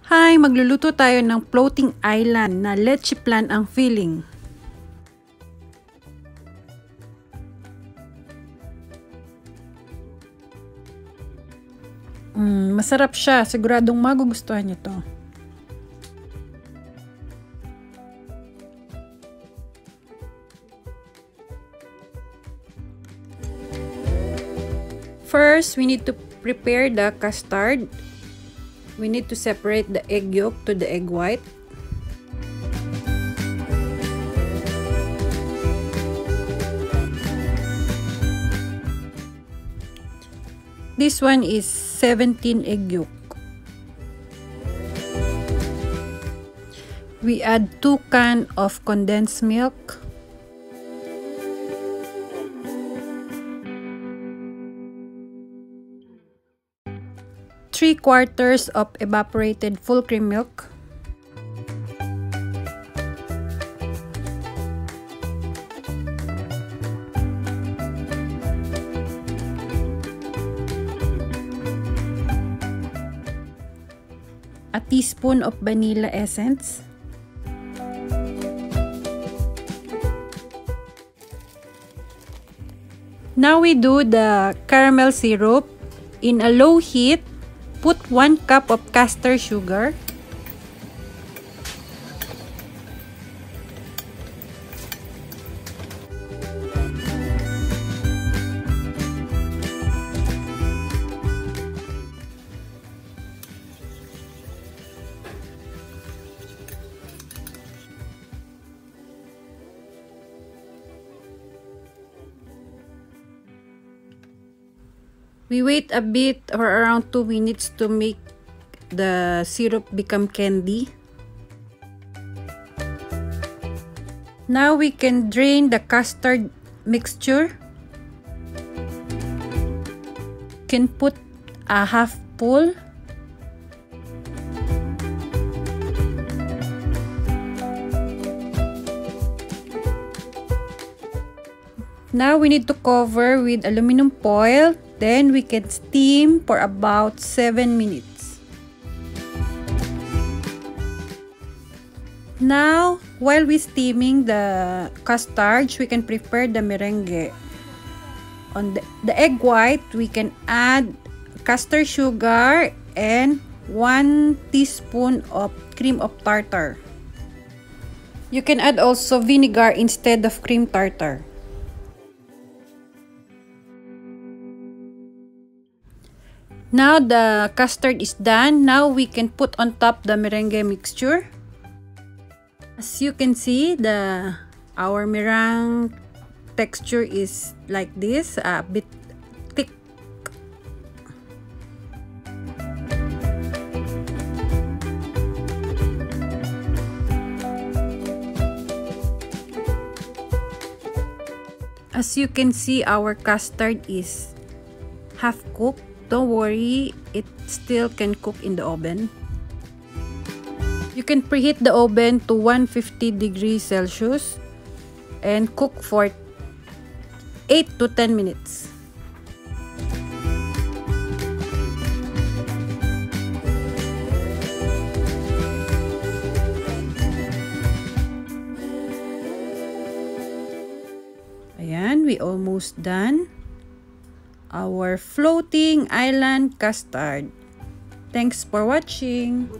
Hi! Magluluto tayo ng floating island na leche flan ang filling. Masarap siya. Siguradong magugustuhan niyo to. First, we need to prepare the custard. We need to separate the egg yolk to the egg white. This one is 17 egg yolk. We add 2 cans of condensed milk. Three-quarters of evaporated full cream milk. A teaspoon of vanilla essence. Now we do the caramel syrup. In a low heat, put 1 cup of caster sugar. We wait a bit or around 2 minutes to make the syrup become candy. Now we can drain the custard mixture. Can put a half full. Now we need to cover with aluminum foil. Then we can steam for about 7 minutes. Now, while we steaming the custard, we can prepare the meringue. On the egg white, we can add caster sugar and 1 teaspoon of cream of tartar. You can add also vinegar instead of cream tartar. Now the custard is done. Now we can put on top the meringue mixture. As you can see, our meringue texture is like this, a bit thick. As you can see, our custard is half cooked. Don't worry, it still can cook in the oven. You can preheat the oven to 150 degrees Celsius and cook for 8 to 10 minutes. Ayan, we almost done our floating island custard. Thanks for watching.